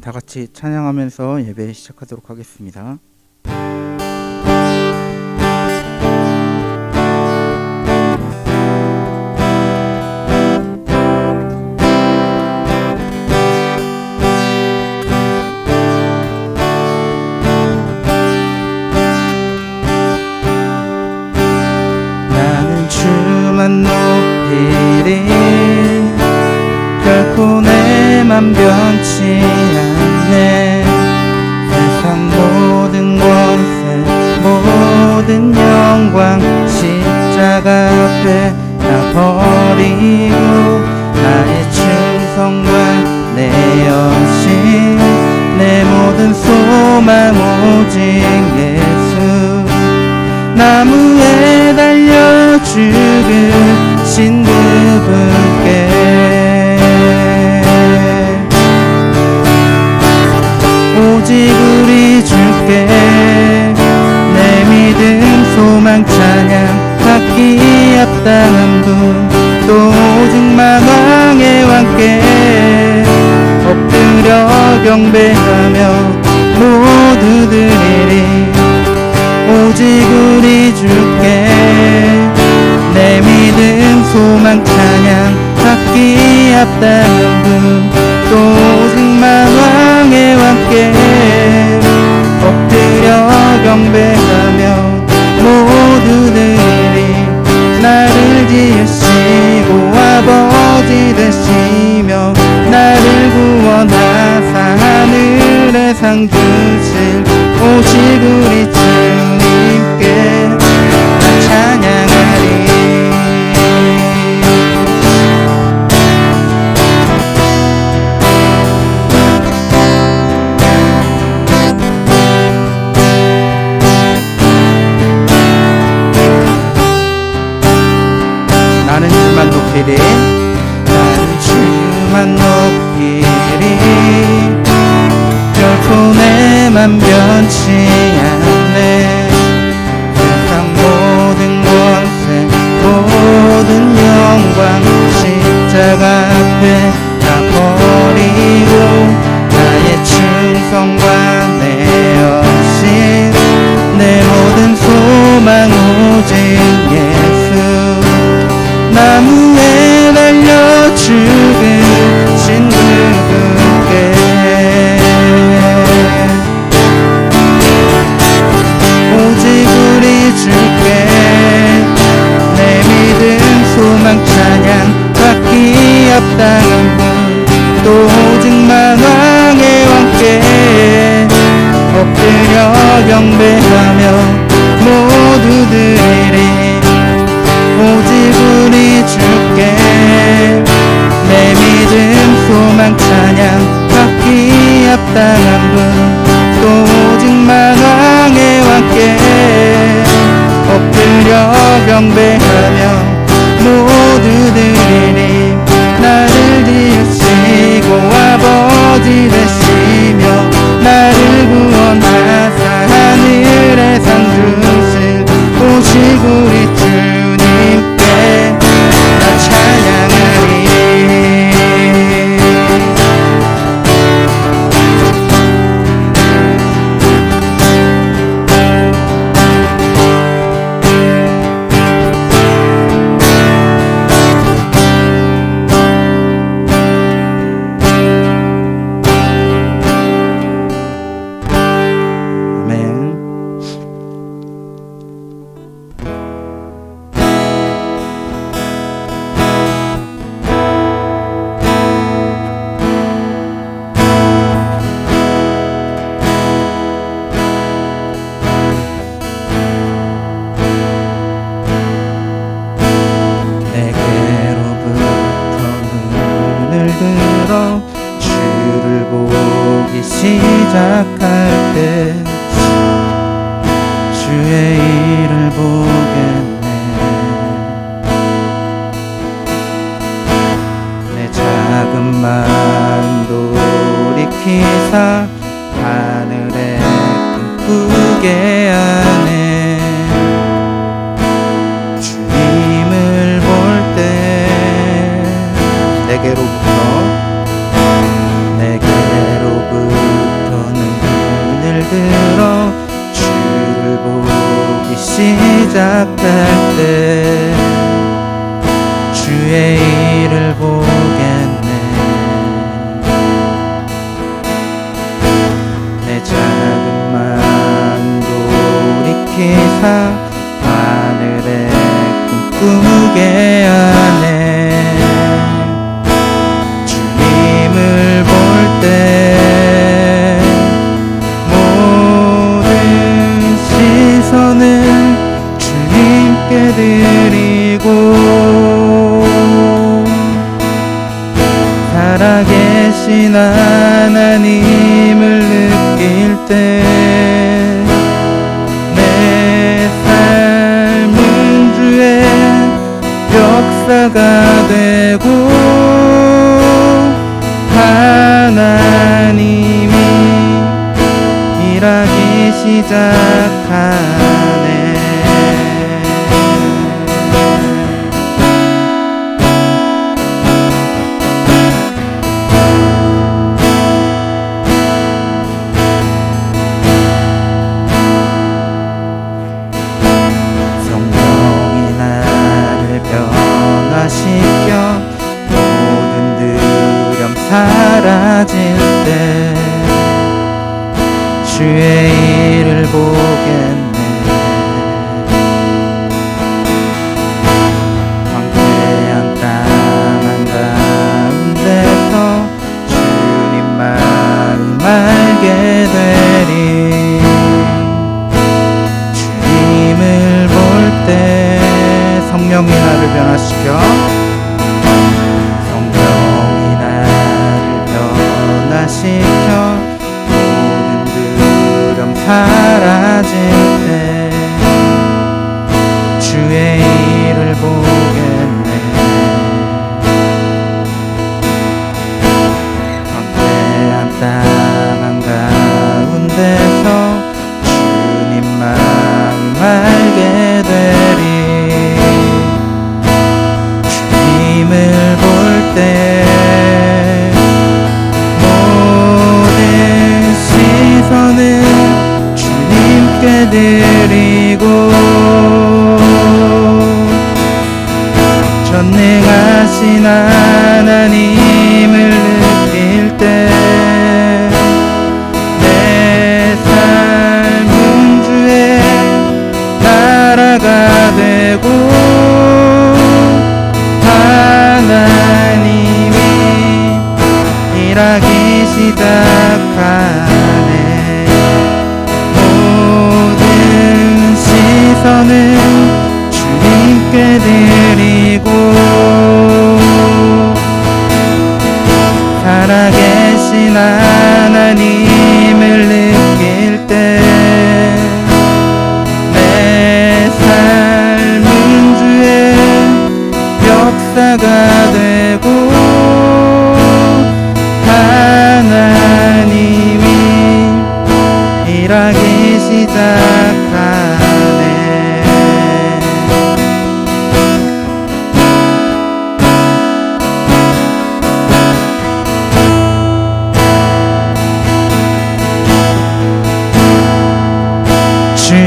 다 같이 찬양하면서 예배 시작하도록 하겠습니다. 나는 주만 높이리 결코 내 맘 변치 않네. 세상 모든 권세 모든 영광 십자가 앞에 다 버리고 나의 충성과 내 여신 내 모든 소망 오직 예수. 나무에 달려 죽으신 그분께 오직 우리 주께 내 믿음 소망 찬양 받기 합당한 분 또 오직 만왕의 왕께 엎드려 경배하며 모두 드리리. 오직 우리 주께 내 믿음 소망 찬양 받기 합당한 분 또 오직 만왕의 왕께 엎드려 경배하며 모두 드리리. 나를 지으시고 아버지 되시며 나를 구원하사 하늘의 상 주실 오직 우리 주님께 나 찬양하리. 나는 주만 높이리 나는 주만 높이리 결코 내 맘 변치 않네. 세상 모든 권세 모든 영광 십자가 앞에 다 버리고 나의 충성과 내 여신 내 모든 소망 오직 예수. 나무에 달려 죽으신 그분께 오직 우리 주께 내 믿음 소망 찬양 받기 합당한 분 또 오직 만왕의 왕께 엎드려 경배하며 모두 드리리. 오직 우리 주께 내 믿음 소망 찬양 받기 합당한 분 또 오직 만왕의 왕께 엎드려 경배하며 모두 드리리. 나를 지으시고 아버지 되시며 나를 구원하사 하늘의 상 주실 오직 우리 주님께 나 찬양하리. 주를 보기 시작할 때 주의 일을 보겠네. 내 작은 마음 돌이키사 하늘에 꿈꾸게 하네. 주님을 볼 때 내게로부터 시작할 때 주의 일을 보겠네. 내 작은 마음 돌이키사 하늘에 꿈꾸게 하네. 주님을 볼 때 모든 시선을 주님께 드리고 살아계신 하나님을 느낄 때 내 삶은 주의 역사가 되고 하나님이 일하기 시작하네. 성령이 나를 변화시켜 모든 두려움 사라질 때 주의 일을 보겠네. 황폐한 땅 한가운데서 주님 마음 알게 되리. 주님을 볼 때 성령이 나를 변화시켜 성령이 나를 변화시켜 모든 두려움 사라질 때 주의 일을 보겠네. 황폐한 땅 한가운데서 주님 마음 알게 되리. 주님을 볼 때 모든 시선을 주님께 드리고 전능하신 하나님을 느낄 때 내 삶은 주의 나라가 되고 하나님이 일하기 시작하네. 모든 시선을 주님께 드리고 살아계신 하나님을 느낄 때 내 삶은 주의 역사가 되고 하나님이 일하기 시작하네.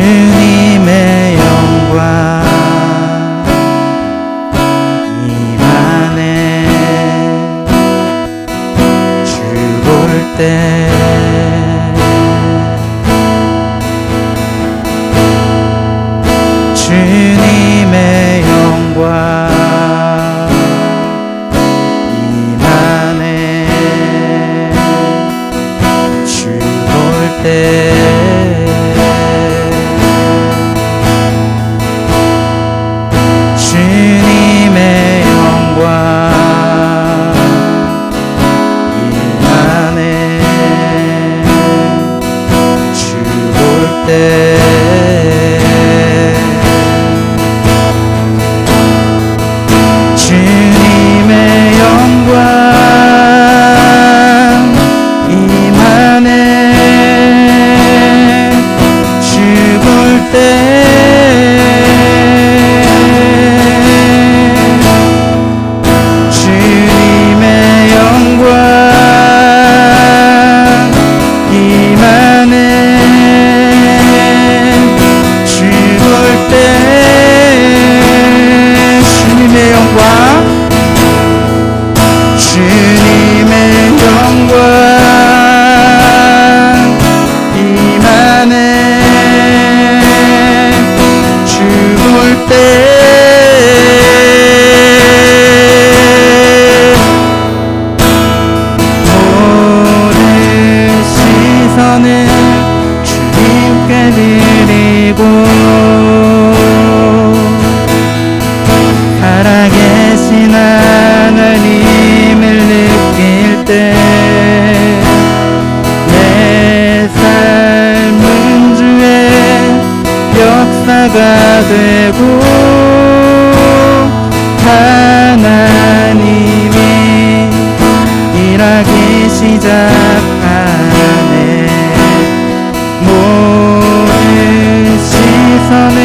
주님의 영광 임하네. 주 볼 때 주님의 영광 임하네. 주 볼 때 주님의 영광 임하네. 주 볼 때 모든 시선을 주님께 드리고 살아계신 하나님을 느낄 때 내 삶은 주의 역사가 되고 하나님이 일하기 시작하네. 모든 시선을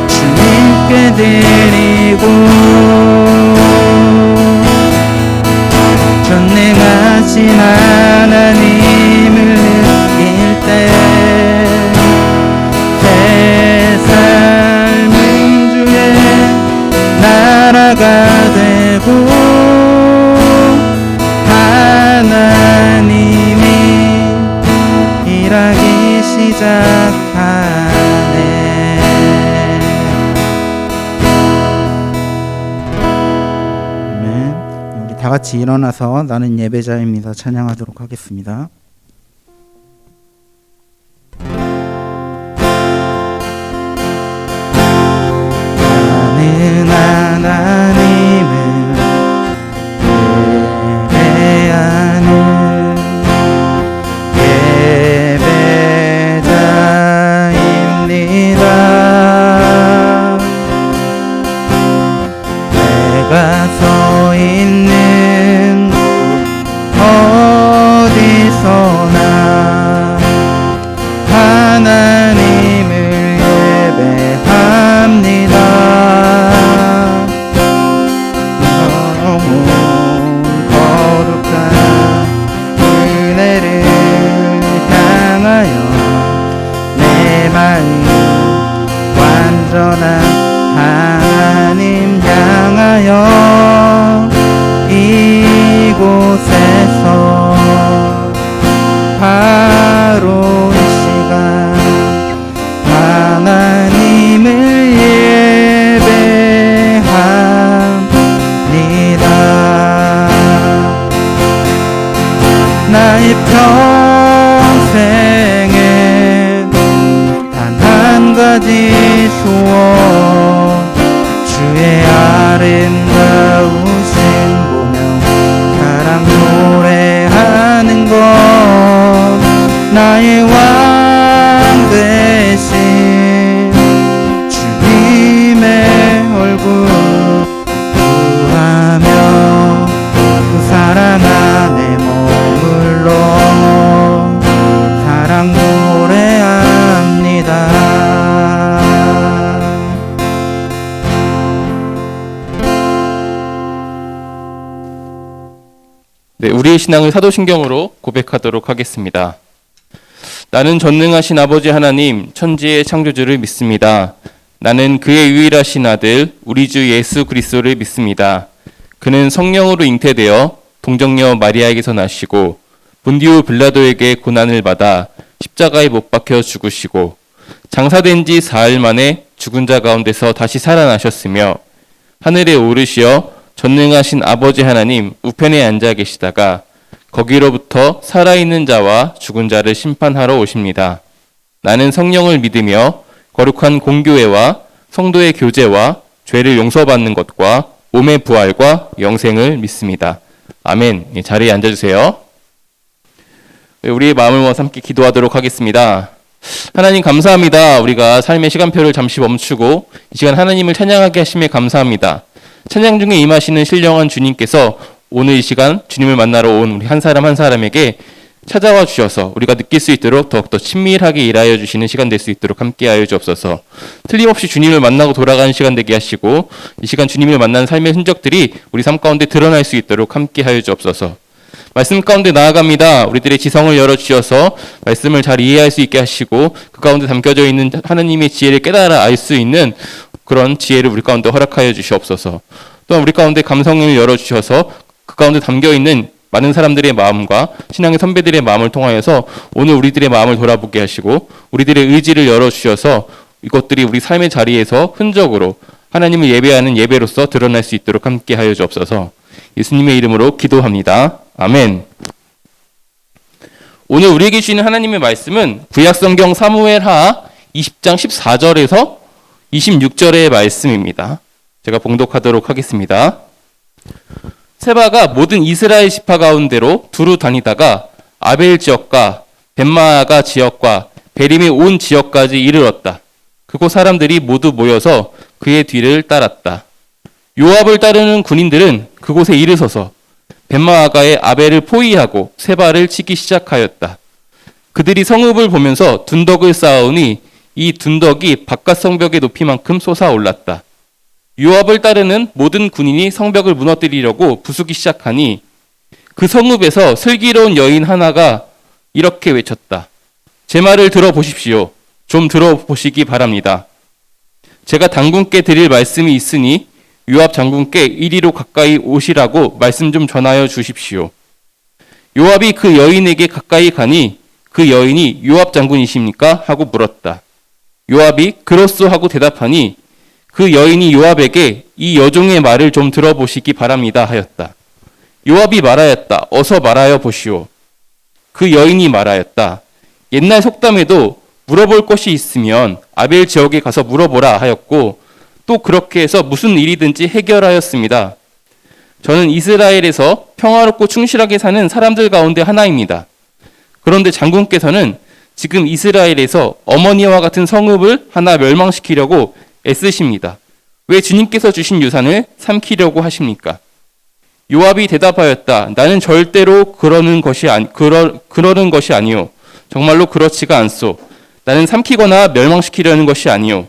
주님께 드리고 전능하신 하나님을 느낄 때 새 삶은 주의 나라가 되고 하나님이 일하기 시작하네. 아멘. 우리 다 같이 일어나서 나는 예배자입니다 찬양하도록 하겠습니다. 나는 하나님을 예배하는 예배자입니다. 내가 서 있는 곳 어디서나 하나님을 예배합니다. 너무 거룩한 은혜를 향하여 내 마음 완전한 하나님 향하여 이곳에서 바로 이 시간 하나님을 예배합니다. 나의 평생에 단 한 가지 소원 주의 아름다우신 보며 사랑 노래하는 것 나의 왕 되신 주님의 얼굴 구하며 그 사랑 안에 머물러 사랑 노래합니다. 네, 우리의 신앙을 사도신경으로 고백하도록 하겠습니다. 나는 전능하신 아버지 하나님, 천지의 창조주를 믿습니다. 나는 그의 유일하신 아들, 우리 주 예수 그리스도를 믿습니다. 그는 성령으로 잉태되어 동정녀 마리아에게서 나시고 본디오 빌라도에게 고난을 받아 십자가에 못 박혀 죽으시고 장사된 지 사흘 만에 죽은 자 가운데서 다시 살아나셨으며 하늘에 오르시어 전능하신 아버지 하나님 우편에 앉아 계시다가 거기로부터 살아있는 자와 죽은 자를 심판하러 오십니다. 나는 성령을 믿으며 거룩한 공교회와 성도의 교제와 죄를 용서받는 것과 몸의 부활과 영생을 믿습니다. 아멘. 자리에 앉아주세요. 우리의 마음을 모아서 함께 기도하도록 하겠습니다. 하나님 감사합니다. 우리가 삶의 시간표를 잠시 멈추고 이 시간 하나님을 찬양하게 하심에 감사합니다. 찬양 중에 임하시는 신령한 주님께서 오늘 이 시간 주님을 만나러 온 우리 한 사람 한 사람에게 찾아와 주셔서 우리가 느낄 수 있도록 더욱더 친밀하게 일하여 주시는 시간 될 수 있도록 함께하여 주옵소서. 틀림없이 주님을 만나고 돌아가는 시간 되게 하시고 이 시간 주님을 만나는 삶의 흔적들이 우리 삶 가운데 드러날 수 있도록 함께하여 주옵소서. 말씀 가운데 나아갑니다. 우리들의 지성을 열어주셔서 말씀을 잘 이해할 수 있게 하시고 그 가운데 담겨져 있는 하나님의 지혜를 깨달아 알 수 있는 그런 지혜를 우리 가운데 허락하여 주시옵소서. 또한 우리 가운데 감성을 열어주셔서 그 가운데 담겨있는 많은 사람들의 마음과 신앙의 선배들의 마음을 통하여서 오늘 우리들의 마음을 돌아보게 하시고 우리들의 의지를 열어주셔서 이것들이 우리 삶의 자리에서 흔적으로 하나님을 예배하는 예배로서 드러날 수 있도록 함께 하여 주옵소서. 예수님의 이름으로 기도합니다. 아멘. 오늘 우리에게 주시는 하나님의 말씀은 구약성경 사무엘하 20장 14절에서 26절의 말씀입니다. 제가 봉독하도록 하겠습니다. 세바가 모든 이스라엘 지파 가운데로 두루 다니다가 아벨 지역과 벳마아가 지역과 베림의 온 지역까지 이르렀다. 그곳 사람들이 모두 모여서 그의 뒤를 따랐다. 요압을 따르는 군인들은 그곳에 이르서서 벳마아가의 아벨을 포위하고 세바를 치기 시작하였다. 그들이 성읍을 보면서 둔덕을 쌓아오니 이 둔덕이 바깥 성벽의 높이만큼 솟아올랐다. 요압을 따르는 모든 군인이 성벽을 무너뜨리려고 부수기 시작하니 그 성읍에서 슬기로운 여인 하나가 이렇게 외쳤다. 제 말을 들어보십시오. 좀 들어보시기 바랍니다. 제가 당군께 드릴 말씀이 있으니 요압 장군께 이리로 가까이 오시라고 말씀 좀 전하여 주십시오. 요압이 그 여인에게 가까이 가니 그 여인이 요압 장군이십니까? 하고 물었다. 요압이 그렇소 하고 대답하니 그 여인이 요압에게 이 여종의 말을 좀 들어보시기 바랍니다 하였다. 요압이 말하였다. 어서 말하여 보시오. 그 여인이 말하였다. 옛날 속담에도 물어볼 것이 있으면 아벨 지역에 가서 물어보라 하였고 또 그렇게 해서 무슨 일이든지 해결하였습니다. 저는 이스라엘에서 평화롭고 충실하게 사는 사람들 가운데 하나입니다. 그런데 장군께서는 지금 이스라엘에서 어머니와 같은 성읍을 하나 멸망시키려고 애쓰십니다. 왜 주님께서 주신 유산을 삼키려고 하십니까? 요압이 대답하였다. 나는 절대로 그러는 것이 아니요. 정말로 그렇지가 않소. 나는 삼키거나 멸망시키려는 것이 아니요.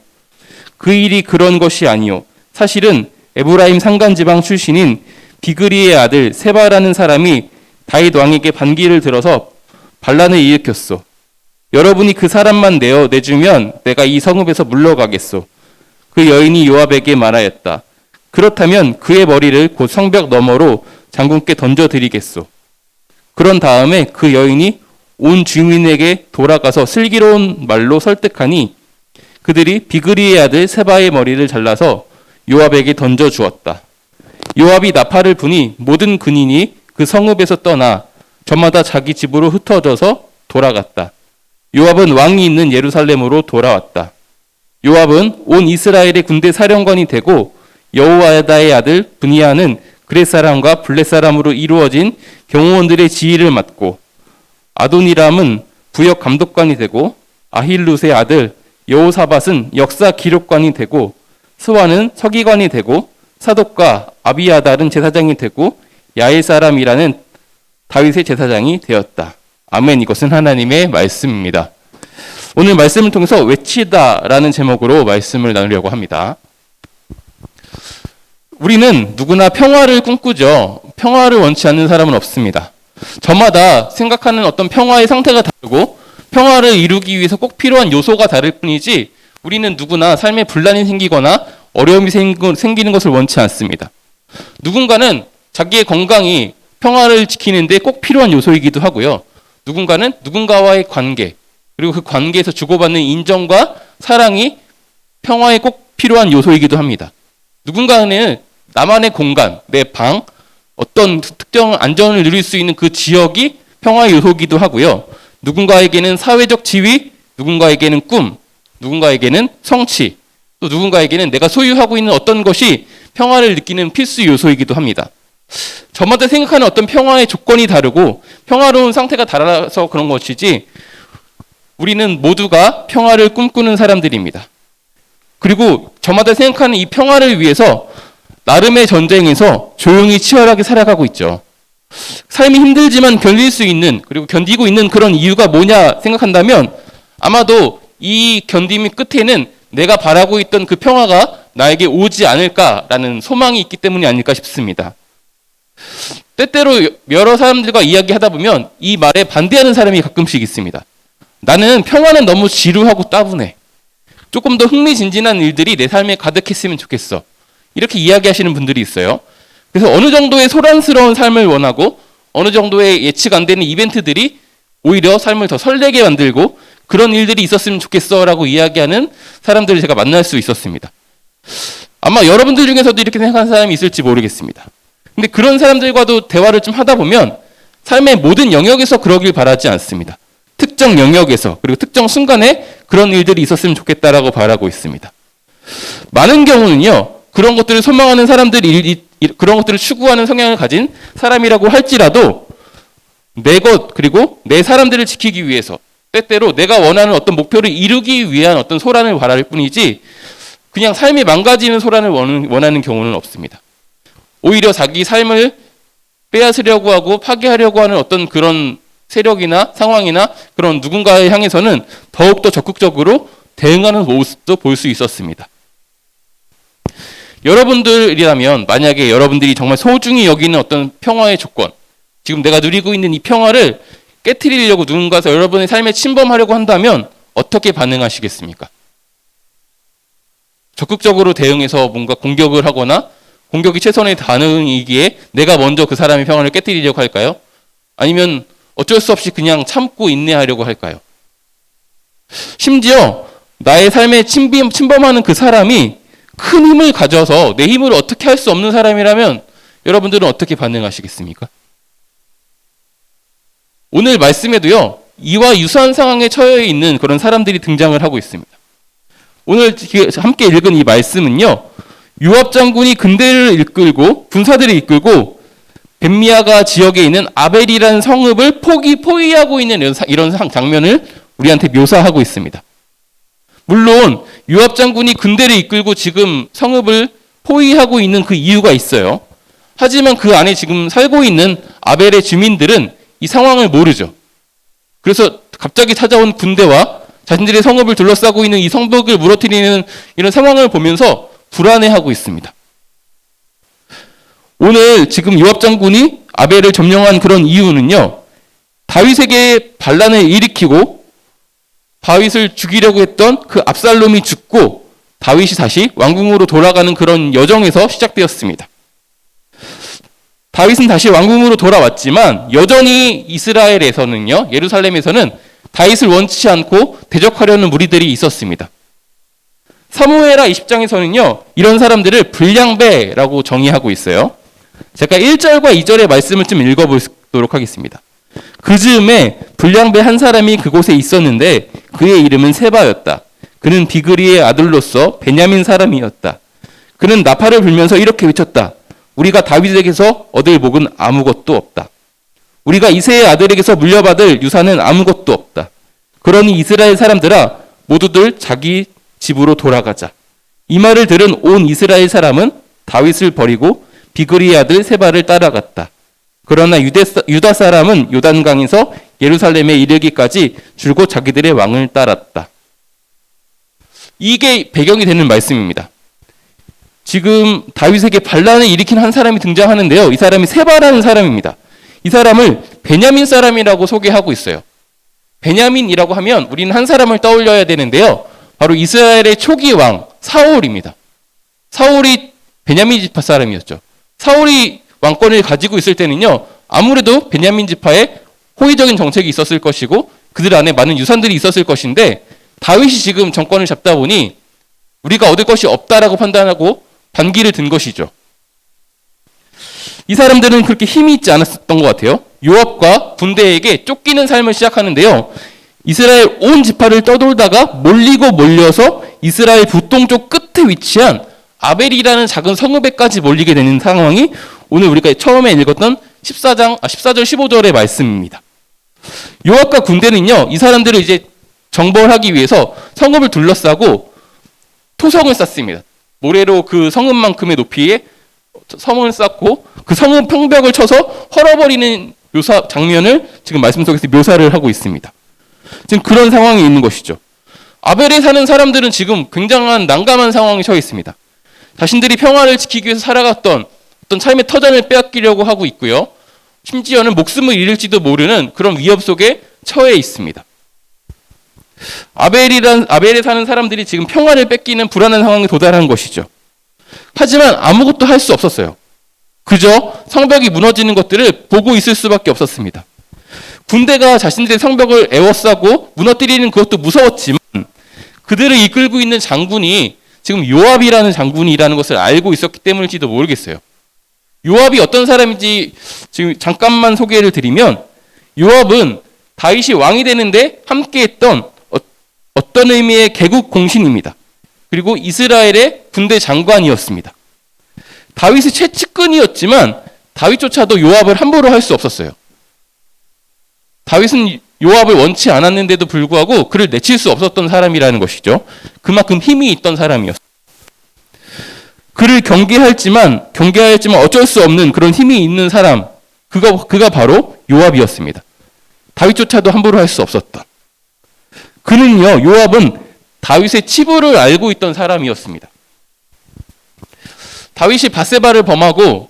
그 일이 그런 것이 아니요. 사실은 에브라임 산간지방 출신인 비그리의 아들 세바라는 사람이 다윗 왕에게 반기를 들어서 반란을 일으켰소. 여러분이 그 사람만 내주면 내가 이 성읍에서 물러가겠소. 그 여인이 요압에게 말하였다. 그렇다면 그의 머리를 곧 성벽 너머로 장군께 던져드리겠소. 그런 다음에 그 여인이 온 주민에게 돌아가서 슬기로운 말로 설득하니 그들이 비그리의 아들 세바의 머리를 잘라서 요압에게 던져주었다. 요압이 나팔을 부니 모든 군인이 그 성읍에서 떠나 저마다 자기 집으로 흩어져서 돌아갔다. 요압은 왕이 있는 예루살렘으로 돌아왔다. 요압은 온 이스라엘의 군대 사령관이 되고 여호야다의 아들 브니아는 그렛 사람과 블렛 사람으로 이루어진 경호원들의 지휘를 맡고 아도니람은 부역 감독관이 되고 아힐룻의 아들 여호사밧은 역사 기록관이 되고 스와는 서기관이 되고 사독과 아비아달은 제사장이 되고 야엘 사람이라는 다윗의 제사장이 되었다. 아멘. 이것은 하나님의 말씀입니다. 오늘 말씀을 통해서 외치다라는 제목으로 말씀을 나누려고 합니다. 우리는 누구나 평화를 꿈꾸죠. 평화를 원치 않는 사람은 없습니다. 저마다 생각하는 어떤 평화의 상태가 다르고 평화를 이루기 위해서 꼭 필요한 요소가 다를 뿐이지 우리는 누구나 삶에 분란이 생기거나 어려움이 생기는 것을 원치 않습니다. 누군가는 자기의 건강이 평화를 지키는데 꼭 필요한 요소이기도 하고요. 누군가는 누군가와의 관계, 그리고 그 관계에서 주고받는 인정과 사랑이 평화에 꼭 필요한 요소이기도 합니다. 누군가는 나만의 공간, 내 방, 어떤 특정 안전을 누릴 수 있는 그 지역이 평화의 요소이기도 하고요. 누군가에게는 사회적 지위, 누군가에게는 꿈, 누군가에게는 성취, 또 누군가에게는 내가 소유하고 있는 어떤 것이 평화를 느끼는 필수 요소이기도 합니다. 저마다 생각하는 어떤 평화의 조건이 다르고 평화로운 상태가 달라서 그런 것이지 우리는 모두가 평화를 꿈꾸는 사람들입니다. 그리고 저마다 생각하는 이 평화를 위해서 나름의 전쟁에서 조용히 치열하게 살아가고 있죠. 삶이 힘들지만 견딜 수 있는, 그리고 견디고 있는 그런 이유가 뭐냐 생각한다면 아마도 이 견딤의 끝에는 내가 바라고 있던 그 평화가 나에게 오지 않을까라는 소망이 있기 때문이 아닐까 싶습니다. 때때로 여러 사람들과 이야기하다 보면 이 말에 반대하는 사람이 가끔씩 있습니다. 나는 평화는 너무 지루하고 따분해. 조금 더 흥미진진한 일들이 내 삶에 가득했으면 좋겠어. 이렇게 이야기하시는 분들이 있어요. 그래서 어느 정도의 소란스러운 삶을 원하고 어느 정도의 예측 안 되는 이벤트들이 오히려 삶을 더 설레게 만들고 그런 일들이 있었으면 좋겠어라고 이야기하는 사람들을 제가 만날 수 있었습니다. 아마 여러분들 중에서도 이렇게 생각하는 사람이 있을지 모르겠습니다. 근데 그런 사람들과도 대화를 좀 하다 보면 삶의 모든 영역에서 그러길 바라지 않습니다. 특정 영역에서 그리고 특정 순간에 그런 일들이 있었으면 좋겠다라고 바라고 있습니다. 많은 경우는요, 그런 것들을 소망하는 사람들이 그런 것들을 추구하는 성향을 가진 사람이라고 할지라도 내 것 그리고 내 사람들을 지키기 위해서 때때로 내가 원하는 어떤 목표를 이루기 위한 어떤 소란을 바랄 뿐이지 그냥 삶이 망가지는 소란을 원하는 경우는 없습니다. 오히려 자기 삶을 빼앗으려고 하고 파괴하려고 하는 어떤 그런 세력이나 상황이나 그런 누군가에 향해서는 더욱더 적극적으로 대응하는 모습도 볼 수 있었습니다. 여러분들이라면 만약에 여러분들이 정말 소중히 여기는 어떤 평화의 조건, 지금 내가 누리고 있는 이 평화를 깨트리려고 누군가서 여러분의 삶에 침범하려고 한다면 어떻게 반응하시겠습니까? 적극적으로 대응해서 뭔가 공격을 하거나 공격이 최선의 반응이기에 내가 먼저 그 사람의 평화를 깨트리려고 할까요? 아니면 어쩔 수 없이 그냥 참고 인내하려고 할까요? 심지어 나의 삶에 침범하는 그 사람이 큰 힘을 가져서 내 힘으로 어떻게 할 수 없는 사람이라면 여러분들은 어떻게 반응하시겠습니까? 오늘 말씀에도요, 이와 유사한 상황에 처해 있는 그런 사람들이 등장을 하고 있습니다. 오늘 함께 읽은 이 말씀은요, 요압 장군이 군대를 이끌고 군사들을 이끌고 벳미아가 지역에 있는 아벨이라는 성읍을 포위하고 있는 이런 장면을 우리한테 묘사하고 있습니다. 물론 요압 장군이 군대를 이끌고 지금 성읍을 포위하고 있는 그 이유가 있어요. 하지만 그 안에 지금 살고 있는 아벨의 주민들은 이 상황을 모르죠. 그래서 갑자기 찾아온 군대와 자신들의 성읍을 둘러싸고 있는 이 성벽을 무너뜨리는 이런 상황을 보면서 불안해하고 있습니다. 오늘 지금 요압 장군이 아벨을 점령한 그런 이유는요, 다윗에게 반란을 일으키고 다윗을 죽이려고 했던 그 압살롬이 죽고 다윗이 다시 왕궁으로 돌아가는 그런 여정에서 시작되었습니다. 다윗은 다시 왕궁으로 돌아왔지만 여전히 이스라엘에서는요, 예루살렘에서는 다윗을 원치 않고 대적하려는 무리들이 있었습니다. 사무엘하 20장에서는요, 이런 사람들을 불량배라고 정의하고 있어요. 제가 1절과 2절의 말씀을 좀 읽어보도록 하겠습니다. 그 즈음에 불량배 한 사람이 그곳에 있었는데 그의 이름은 세바였다. 그는 비그리의 아들로서 베냐민 사람이었다. 그는 나팔을 불면서 이렇게 외쳤다. 우리가 다윗에게서 얻을 복은 아무것도 없다. 우리가 이새의 아들에게서 물려받을 유산은 아무것도 없다. 그러니 이스라엘 사람들아 모두들 자기 집으로 돌아가자. 이 말을 들은 온 이스라엘 사람은 다윗을 버리고 비그리의 아들 세바를 따라갔다. 그러나 유다 사람은 요단강에서 예루살렘에 이르기까지 줄곧 자기들의 왕을 따랐다. 이게 배경이 되는 말씀입니다. 지금 다윗에게 반란을 일으킨 한 사람이 등장하는데요. 이 사람이 세바라는 사람입니다. 이 사람을 베냐민 사람이라고 소개하고 있어요. 베냐민이라고 하면 우리는 한 사람을 떠올려야 되는데요. 바로 이스라엘의 초기 왕 사울입니다. 사울이 베냐민 지파 사람이었죠. 사울이 왕권을 가지고 있을 때는요, 아무래도 베냐민 지파에 호의적인 정책이 있었을 것이고 그들 안에 많은 유산들이 있었을 것인데 다윗이 지금 정권을 잡다 보니 우리가 얻을 것이 없다라고 판단하고 반기를 든 것이죠. 이 사람들은 그렇게 힘이 있지 않았던 것 같아요. 요압과 군대에게 쫓기는 삶을 시작하는데요. 이스라엘 온 지파를 떠돌다가 몰려서 이스라엘 북동쪽 끝에 위치한 아벨이라는 작은 성읍에까지 몰리게 되는 상황이 오늘 우리가 처음에 읽었던 14절 15절의 말씀입니다. 요압과 군대는요, 이 사람들을 이제 정벌하기 위해서 성읍을 둘러싸고 토성을 쌓습니다. 모래로 그 성읍만큼의 높이에 성을 쌓고 그 성읍 평벽을 쳐서 헐어버리는 장면을 지금 말씀 속에서 묘사를 하고 있습니다. 지금 그런 상황이 있는 것이죠. 아벨에 사는 사람들은 지금 굉장한 난감한 상황에 처해 있습니다. 자신들이 평화를 지키기 위해서 살아갔던 어떤 삶의 터전을 빼앗기려고 하고 있고요. 심지어는 목숨을 잃을지도 모르는 그런 위협 속에 처해 있습니다. 아벨에 사는 사람들이 지금 평화를 뺏기는 불안한 상황에 도달한 것이죠. 하지만 아무것도 할 수 없었어요. 그저 성벽이 무너지는 것들을 보고 있을 수밖에 없었습니다. 군대가 자신들의 성벽을 에워싸고 무너뜨리는 그것도 무서웠지만 그들을 이끌고 있는 장군이 지금 요압이라는 장군이라는 것을 알고 있었기 때문일지도 모르겠어요. 요압이 어떤 사람인지 지금 잠깐만 소개를 드리면, 요압은 다윗이 왕이 되는데 함께했던 어떤 의미의 개국 공신입니다. 그리고 이스라엘의 군대 장관이었습니다. 다윗의 최측근이었지만 다윗조차도 요압을 함부로 할 수 없었어요. 다윗은 요압을 원치 않았는데도 불구하고 그를 내칠 수 없었던 사람이라는 것이죠. 그만큼 힘이 있던 사람이었어요. 그를 경계하였지만 어쩔 수 없는 그런 힘이 있는 사람, 그가 바로 요압이었습니다. 다윗조차도 함부로 할 수 없었던. 그는요, 요압은 다윗의 치부를 알고 있던 사람이었습니다. 다윗이 밧세바를 범하고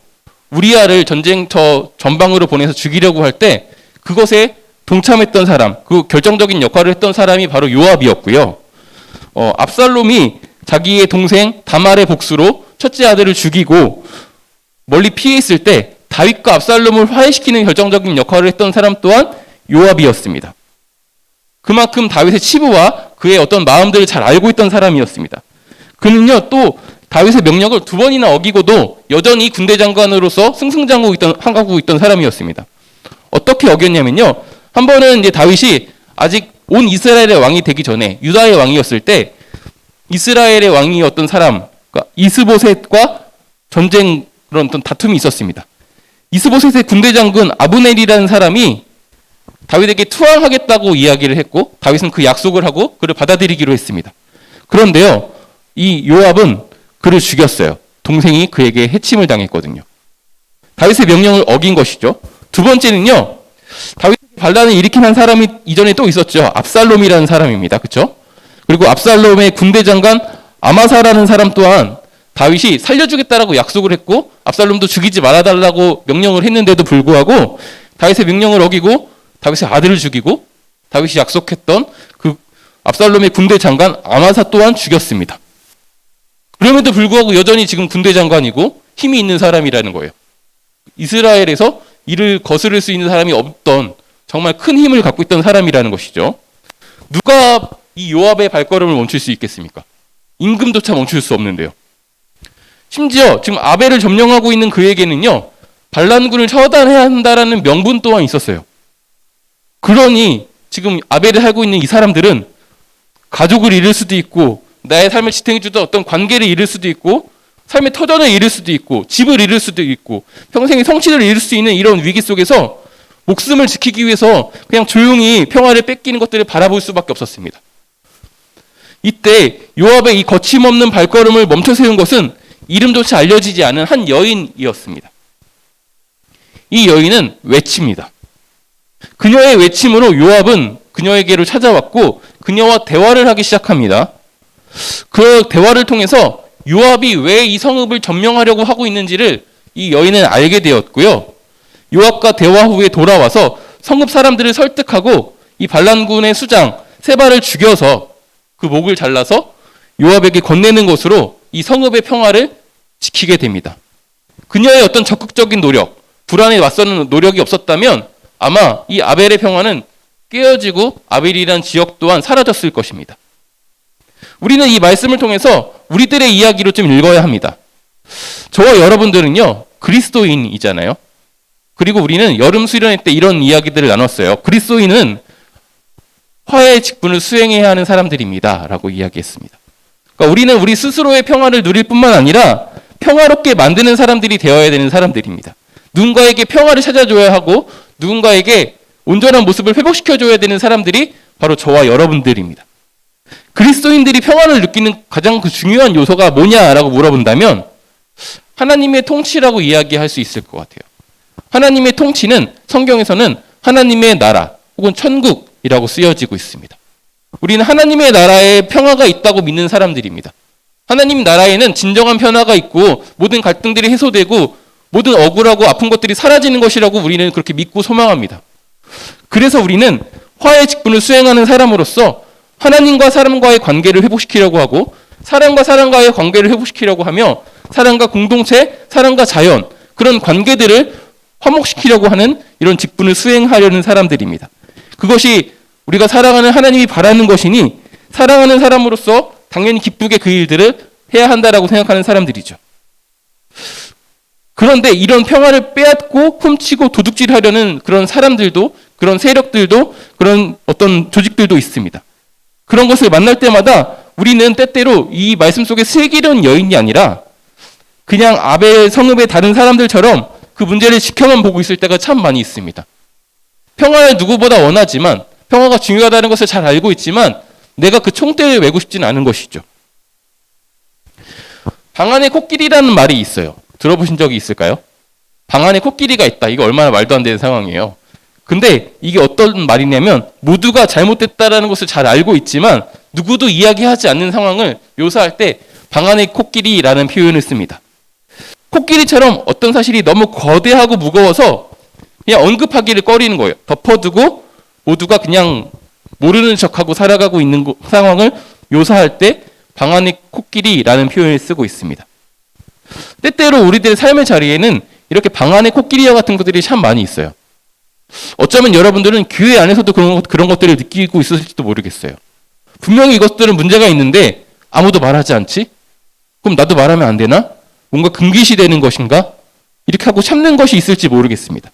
우리아를 전쟁터 전방으로 보내서 죽이려고 할 때 그것에 동참했던 사람, 그 결정적인 역할을 했던 사람이 바로 요압이었고요. 압살롬이 자기의 동생 다말의 복수로 첫째 아들을 죽이고 멀리 피해 있을 때 다윗과 압살롬을 화해시키는 결정적인 역할을 했던 사람 또한 요압이었습니다. 그만큼 다윗의 치부와 그의 어떤 마음들을 잘 알고 있던 사람이었습니다. 그는요, 또 다윗의 명령을 2번이나 어기고도 여전히 군대 장관으로서 승승장구하고 있던 사람이었습니다. 어떻게 어겼냐면요, 한 번은 이제 다윗이 아직 온 이스라엘의 왕이 되기 전에 유다의 왕이었을 때 이스라엘의 왕이었던 사람, 그러니까 이스보셋과 전쟁 그런 어떤 다툼이 있었습니다. 이스보셋의 군대 장군 아브넬이라는 사람이 다윗에게 투항하겠다고 이야기를 했고 다윗은 그 약속을 하고 그를 받아들이기로 했습니다. 그런데요, 이 요압은 그를 죽였어요. 동생이 그에게 해침을 당했거든요. 다윗의 명령을 어긴 것이죠. 2번째는요, 다윗에게 반란을 일으킨 한 사람이 이전에 또 있었죠. 압살롬이라는 사람입니다. 그렇죠? 그리고 압살롬의 군대 장관 아마사라는 사람 또한 다윗이 살려주겠다라고 약속을 했고 압살롬도 죽이지 말아달라고 명령을 했는데도 불구하고 다윗의 명령을 어기고 다윗의 아들을 죽이고 다윗이 약속했던 그 압살롬의 군대 장관 아마사 또한 죽였습니다. 그럼에도 불구하고 여전히 지금 군대 장관이고 힘이 있는 사람이라는 거예요. 이스라엘에서 이를 거스를 수 있는 사람이 없던 정말 큰 힘을 갖고 있던 사람이라는 것이죠. 누가 이 요압의 발걸음을 멈출 수 있겠습니까? 임금조차 멈출 수 없는데요. 심지어 지금 아벨을 점령하고 있는 그에게는요, 반란군을 처단해야 한다라는 명분 또한 있었어요. 그러니 지금 아벨을 하고 있는 이 사람들은 가족을 잃을 수도 있고 나의 삶을 지탱해주던 어떤 관계를 잃을 수도 있고 삶의 터전을 잃을 수도 있고 집을 잃을 수도 있고 평생의 성취를 잃을 수 있는 이런 위기 속에서 목숨을 지키기 위해서 그냥 조용히 평화를 뺏기는 것들을 바라볼 수밖에 없었습니다. 이때 요압의 이 거침없는 발걸음을 멈춰 세운 것은 이름조차 알려지지 않은 한 여인이었습니다. 이 여인은 외치입니다. 그녀의 외침으로 요압은 그녀에게로 찾아왔고 그녀와 대화를 하기 시작합니다. 그 대화를 통해서 요압이 왜 이 성읍을 점령하려고 하고 있는지를 이 여인은 알게 되었고요. 요압과 대화 후에 돌아와서 성읍 사람들을 설득하고 이 반란군의 수장 세바를 죽여서 그 목을 잘라서 요압에게 건네는 것으로 이 성읍의 평화를 지키게 됩니다. 그녀의 어떤 적극적인 노력, 불안에 맞서는 노력이 없었다면 아마 이 아벨의 평화는 깨어지고 아벨이라는 지역 또한 사라졌을 것입니다. 우리는 이 말씀을 통해서 우리들의 이야기로 좀 읽어야 합니다. 저와 여러분들은요, 그리스도인이잖아요. 그리고 우리는 여름 수련회 때 이런 이야기들을 나눴어요. 그리스도인은 화해의 직분을 수행해야 하는 사람들입니다. 라고 이야기했습니다. 그러니까 우리는 우리 스스로의 평화를 누릴 뿐만 아니라 평화롭게 만드는 사람들이 되어야 되는 사람들입니다. 누군가에게 평화를 찾아줘야 하고 누군가에게 온전한 모습을 회복시켜줘야 되는 사람들이 바로 저와 여러분들입니다. 그리스도인들이 평화를 느끼는 가장 그 중요한 요소가 뭐냐라고 물어본다면 하나님의 통치라고 이야기할 수 있을 것 같아요. 하나님의 통치는 성경에서는 하나님의 나라 혹은 천국이라고 쓰여지고 있습니다. 우리는 하나님의 나라에 평화가 있다고 믿는 사람들입니다. 하나님 나라에는 진정한 평화가 있고 모든 갈등들이 해소되고 모든 억울하고 아픈 것들이 사라지는 것이라고 우리는 그렇게 믿고 소망합니다. 그래서 우리는 화해의 직분을 수행하는 사람으로서 하나님과 사람과의 관계를 회복시키려고 하고 사람과 사람과의 관계를 회복시키려고 하며 사람과 공동체, 사람과 자연 그런 관계들을 화목시키려고 하는 이런 직분을 수행하려는 사람들입니다. 그것이 우리가 사랑하는 하나님이 바라는 것이니 사랑하는 사람으로서 당연히 기쁘게 그 일들을 해야 한다라고 생각하는 사람들이죠. 그런데 이런 평화를 빼앗고 훔치고 도둑질하려는 그런 사람들도, 그런 세력들도, 그런 어떤 조직들도 있습니다. 그런 것을 만날 때마다 우리는 때때로 이 말씀 속에 슬기로운 여인이 아니라 그냥 아벨 성읍의 다른 사람들처럼 그 문제를 지켜만 보고 있을 때가 참 많이 있습니다. 평화를 누구보다 원하지만, 평화가 중요하다는 것을 잘 알고 있지만 내가 그 총대를 메고 싶지는 않은 것이죠. 방 안에 코끼리라는 말이 있어요. 들어보신 적이 있을까요? 방 안에 코끼리가 있다. 이거 얼마나 말도 안 되는 상황이에요. 근데 이게 어떤 말이냐면 모두가 잘못됐다라는 것을 잘 알고 있지만 누구도 이야기하지 않는 상황을 묘사할 때 방 안에 코끼리라는 표현을 씁니다. 코끼리처럼 어떤 사실이 너무 거대하고 무거워서 그냥 언급하기를 꺼리는 거예요. 덮어두고 모두가 그냥 모르는 척하고 살아가고 있는 상황을 묘사할 때 방 안에 코끼리라는 표현을 쓰고 있습니다. 때때로 우리들의 삶의 자리에는 이렇게 방 안에 코끼리와 같은 것들이 참 많이 있어요. 어쩌면 여러분들은 교회 안에서도 그런 것들을 느끼고 있으실지도 모르겠어요. 분명히 이것들은 문제가 있는데 아무도 말하지 않지? 그럼 나도 말하면 안 되나? 뭔가 금기시 되는 것인가? 이렇게 하고 참는 것이 있을지 모르겠습니다.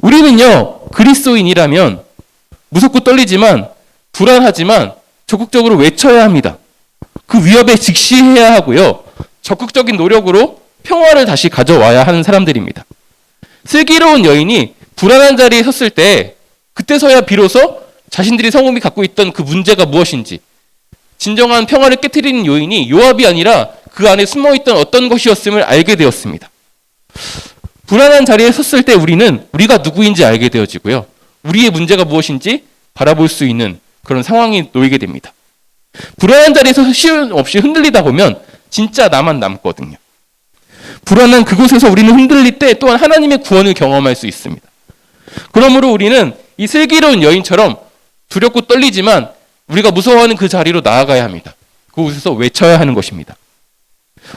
우리는요, 그리스도인이라면 무섭고 떨리지만 불안하지만 적극적으로 외쳐야 합니다. 그 위협에 직시해야 하고요. 적극적인 노력으로 평화를 다시 가져와야 하는 사람들입니다. 슬기로운 여인이 불안한 자리에 섰을 때 그때서야 비로소 자신들이 성읍이 갖고 있던 그 문제가 무엇인지, 진정한 평화를 깨트리는 요인이 요압이 아니라 그 안에 숨어있던 어떤 것이었음을 알게 되었습니다. 불안한 자리에 섰을 때 우리는 우리가 누구인지 알게 되어지고요. 우리의 문제가 무엇인지 바라볼 수 있는 그런 상황이 놓이게 됩니다. 불안한 자리에서 쉼 없이 흔들리다 보면 진짜 나만 남거든요. 불안한 그곳에서 우리는 흔들릴 때 또한 하나님의 구원을 경험할 수 있습니다. 그러므로 우리는 이 슬기로운 여인처럼 두렵고 떨리지만 우리가 무서워하는 그 자리로 나아가야 합니다. 그곳에서 외쳐야 하는 것입니다.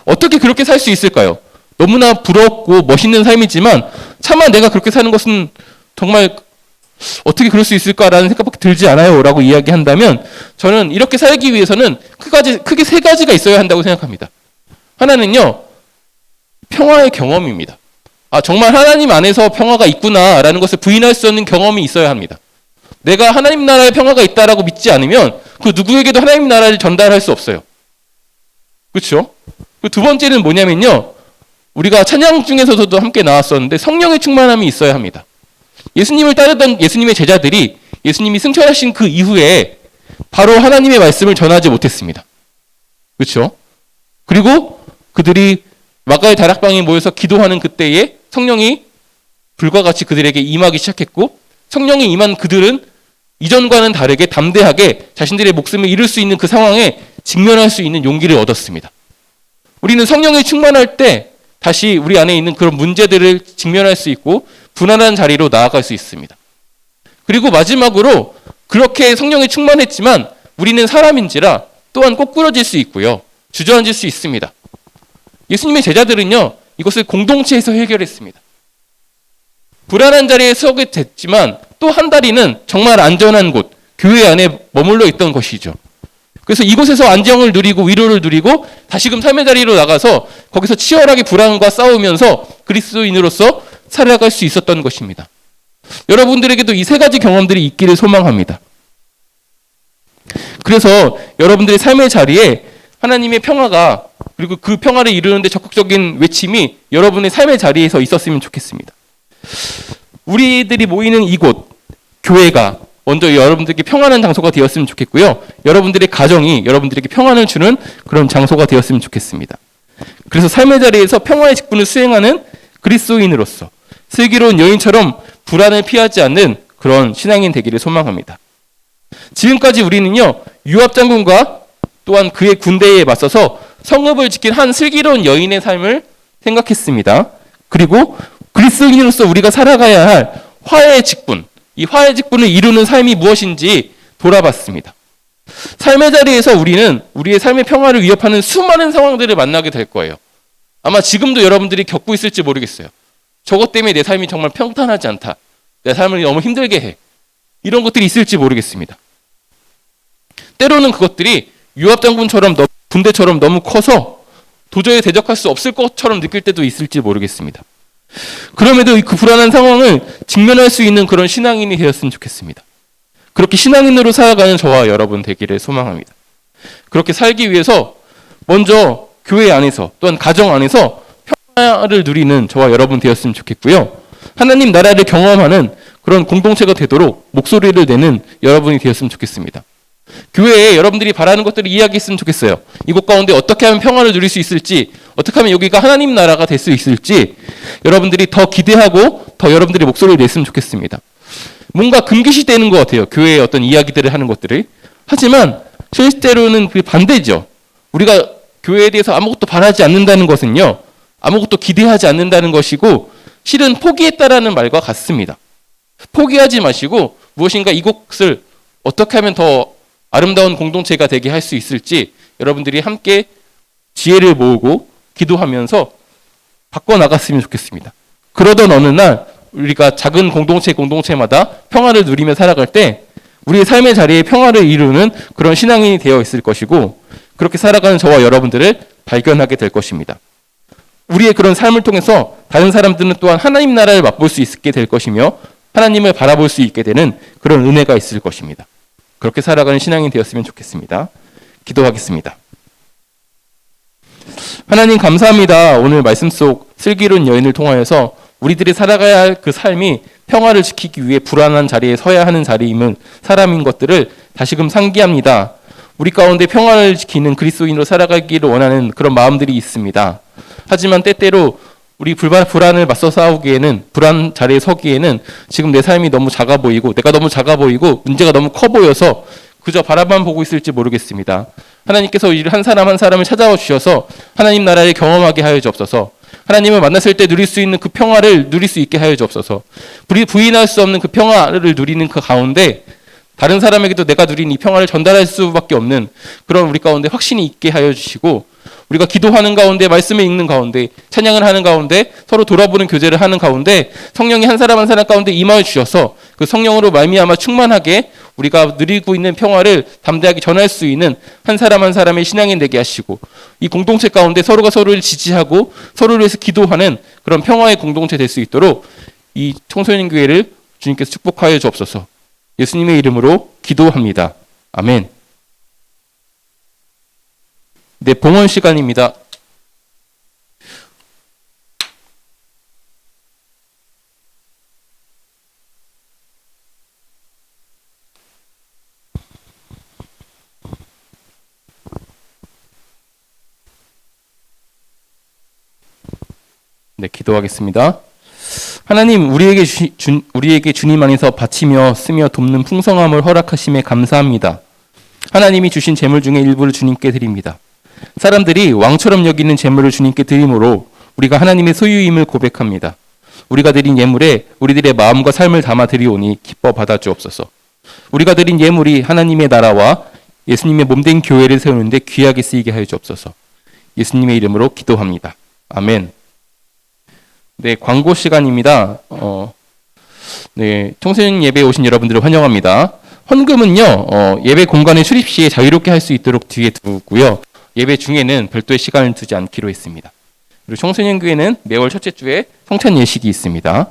어떻게 그렇게 살 수 있을까요? 너무나 부럽고 멋있는 삶이지만 차마 내가 그렇게 사는 것은 정말 어떻게 그럴 수 있을까라는 생각밖에 들지 않아요 라고 이야기한다면 저는 이렇게 살기 위해서는 크게 세 가지가 있어야 한다고 생각합니다. 하나는요, 평화의 경험입니다. 정말 하나님 안에서 평화가 있구나라는 것을 부인할 수 없는 경험이 있어야 합니다. 내가 하나님 나라의 평화가 있다라고 믿지 않으면 그 누구에게도 하나님 나라를 전달할 수 없어요. 그렇죠? 두 번째는 뭐냐면요, 우리가 찬양 중에서도 함께 나왔었는데 성령의 충만함이 있어야 합니다. 예수님을 따르던 예수님의 제자들이 예수님이 승천하신 그 이후에 바로 하나님의 말씀을 전하지 못했습니다. 그렇죠? 그리고 그들이 마가의 다락방에 모여서 기도하는 그때에 성령이 불과 같이 그들에게 임하기 시작했고, 성령이 임한 그들은 이전과는 다르게 담대하게 자신들의 목숨을 잃을 수 있는 그 상황에 직면할 수 있는 용기를 얻었습니다. 우리는 성령이 충만할 때 다시 우리 안에 있는 그런 문제들을 직면할 수 있고 불안한 자리로 나아갈 수 있습니다. 그리고 마지막으로 그렇게 성령이 충만했지만 우리는 사람인지라 또한 꼬꾸러질 수 있고요. 주저앉을 수 있습니다. 예수님의 제자들은요, 이것을 공동체에서 해결했습니다. 불안한 자리에 서게 됐지만 또 한 다리는 정말 안전한 곳, 교회 안에 머물러 있던 것이죠. 그래서 이곳에서 안정을 누리고 위로를 누리고 다시금 삶의 자리로 나가서 거기서 치열하게 불안과 싸우면서 그리스도인으로서 살아갈 수 있었던 것입니다. 여러분들에게도 이 세 가지 경험들이 있기를 소망합니다. 그래서 여러분들의 삶의 자리에 하나님의 평화가, 그리고 그 평화를 이루는데 적극적인 외침이 여러분의 삶의 자리에서 있었으면 좋겠습니다. 우리들이 모이는 이곳, 교회가 먼저 여러분들에게 평안한 장소가 되었으면 좋겠고요. 여러분들의 가정이 여러분들에게 평안을 주는 그런 장소가 되었으면 좋겠습니다. 그래서 삶의 자리에서 평화의 직분을 수행하는 그리스도인으로서 슬기로운 여인처럼 불안을 피하지 않는 그런 신앙인 되기를 소망합니다. 지금까지 우리는요, 요압 장군과 또한 그의 군대에 맞서서 성읍을 지킨 한 슬기로운 여인의 삶을 생각했습니다. 그리고 그리스도인으로서 우리가 살아가야 할 화해의 직분, 이 화해의 직분을 이루는 삶이 무엇인지 돌아봤습니다. 삶의 자리에서 우리는 우리의 삶의 평화를 위협하는 수많은 상황들을 만나게 될 거예요. 아마 지금도 여러분들이 겪고 있을지 모르겠어요. 저것 때문에 내 삶이 정말 평탄하지 않다. 내 삶을 너무 힘들게 해. 이런 것들이 있을지 모르겠습니다. 때로는 그것들이 유압장군처럼 군대처럼 너무 커서 도저히 대적할 수 없을 것처럼 느낄 때도 있을지 모르겠습니다. 그럼에도 그 불안한 상황을 직면할 수 있는 그런 신앙인이 되었으면 좋겠습니다. 그렇게 신앙인으로 살아가는 저와 여러분 되기를 소망합니다. 그렇게 살기 위해서 먼저 교회 안에서 또한 가정 안에서 평화를 누리는 저와 여러분 되었으면 좋겠고요. 하나님 나라를 경험하는 그런 공동체가 되도록 목소리를 내는 여러분이 되었으면 좋겠습니다. 교회에 여러분들이 바라는 것들을 이야기했으면 좋겠어요. 이곳 가운데 어떻게 하면 평화를 누릴 수 있을지, 어떻게 하면 여기가 하나님 나라가 될 수 있을지 여러분들이 더 기대하고 더 여러분들이 목소리를 냈으면 좋겠습니다. 뭔가 금기시 되는 것 같아요. 교회의 어떤 이야기들을 하는 것들이. 하지만 실제로는 그 반대죠. 우리가 교회에 대해서 아무것도 바라지 않는다는 것은요, 아무것도 기대하지 않는다는 것이고 실은 포기했다라는 말과 같습니다. 포기하지 마시고 무엇인가 이곳을 어떻게 하면 더 아름다운 공동체가 되게 할 수 있을지 여러분들이 함께 지혜를 모으고 기도하면서 바꿔나갔으면 좋겠습니다. 그러던 어느 날 우리가 작은 공동체마다 평화를 누리며 살아갈 때 우리의 삶의 자리에 평화를 이루는 그런 신앙인이 되어 있을 것이고 그렇게 살아가는 저와 여러분들을 발견하게 될 것입니다. 우리의 그런 삶을 통해서 다른 사람들은 또한 하나님 나라를 맛볼 수 있게 될 것이며 하나님을 바라볼 수 있게 되는 그런 은혜가 있을 것입니다. 그렇게 살아가는 신앙이 되었으면 좋겠습니다. 기도하겠습니다. 하나님 감사합니다. 오늘 말씀 속 슬기로운 여인을 통하여서 우리들이 살아가야 할 그 삶이 평화를 지키기 위해 불안한 자리에 서야 하는 자리임은 사람인 것들을 다시금 상기합니다. 우리 가운데 평화를 지키는 그리스도인으로 살아가기를 원하는 그런 마음들이 있습니다. 하지만 때때로 우리 불안을 맞서 싸우기에는, 불안 자리에 서기에는 지금 내 삶이 너무 작아 보이고 내가 너무 작아 보이고 문제가 너무 커 보여서 그저 바라만 보고 있을지 모르겠습니다. 하나님께서 한 사람 한 사람을 찾아와 주셔서 하나님 나라를 경험하게 하여 주옵소서. 하나님을 만났을 때 누릴 수 있는 그 평화를 누릴 수 있게 하여 주옵소서. 부인할 수 없는 그 평화를 누리는 그 가운데 다른 사람에게도 내가 누린 이 평화를 전달할 수밖에 없는 그런 우리 가운데 확신이 있게 하여 주시고 우리가 기도하는 가운데 말씀을 읽는 가운데 찬양을 하는 가운데 서로 돌아보는 교제를 하는 가운데 성령이 한 사람 한 사람 가운데 임하여 주셔서 그 성령으로 말미암아 충만하게 우리가 누리고 있는 평화를 담대하게 전할 수 있는 한 사람 한 사람의 신앙인 되게 하시고 이 공동체 가운데 서로가 서로를 지지하고 서로를 위해서 기도하는 그런 평화의 공동체 될 수 있도록 이 청소년 교회를 주님께서 축복하여 주옵소서. 예수님의 이름으로 기도합니다. 아멘. 네, 봉헌 시간입니다. 네, 기도하겠습니다. 하나님, 우리에게 주님 안에서 바치며 쓰며 돕는 풍성함을 허락하심에 감사합니다. 하나님이 주신 재물 중에 일부를 주님께 드립니다. 사람들이 왕처럼 여기는 재물을 주님께 드림으로 우리가 하나님의 소유임을 고백합니다. 우리가 드린 예물에 우리들의 마음과 삶을 담아 드리오니 기뻐 받아 주옵소서. 우리가 드린 예물이 하나님의 나라와 예수님의 몸된 교회를 세우는데 귀하게 쓰이게 하여 주옵소서. 예수님의 이름으로 기도합니다. 아멘. 네, 광고 시간입니다. 네, 청소년 예배에 오신 여러분들을 환영합니다. 헌금은요, 예배 공간의 출입 시에 자유롭게 할 수 있도록 뒤에 두고요. 예배 중에는 별도의 시간을 두지 않기로 했습니다. 그리고 청소년교회는 매월 첫째 주에 성찬 예식이 있습니다.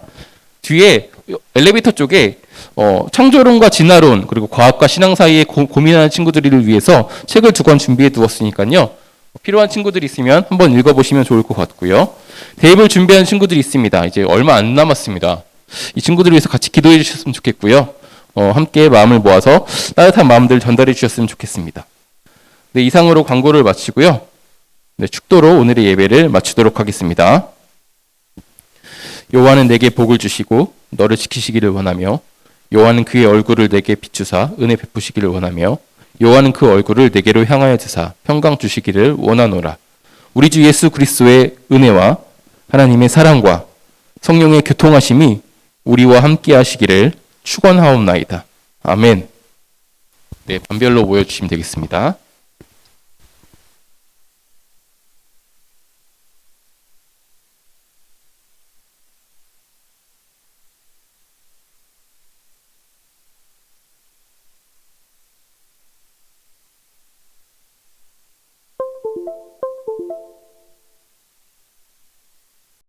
뒤에 엘리베이터 쪽에 창조론과 진화론 그리고 과학과 신앙 사이에 고민하는 친구들을 위해서 책을 2권 준비해 두었으니까요. 필요한 친구들이 있으면 한번 읽어보시면 좋을 것 같고요. 대입을 준비한 친구들이 있습니다. 이제 얼마 안 남았습니다. 이 친구들을 위해서 같이 기도해 주셨으면 좋겠고요. 함께 마음을 모아서 따뜻한 마음들 전달해 주셨으면 좋겠습니다. 네, 이상으로 광고를 마치고요. 네, 축도로 오늘의 예배를 마치도록 하겠습니다. 여호와는 내게 복을 주시고 너를 지키시기를 원하며 여호와는 그의 얼굴을 내게 비추사 은혜 베푸시기를 원하며 여호와는 그 얼굴을 내게로 향하여 드사 평강 주시기를 원하노라. 우리 주 예수 그리스도의 은혜와 하나님의 사랑과 성령의 교통하심이 우리와 함께 하시기를 축원하옵나이다. 아멘. 네, 반별로 모여주시면 되겠습니다.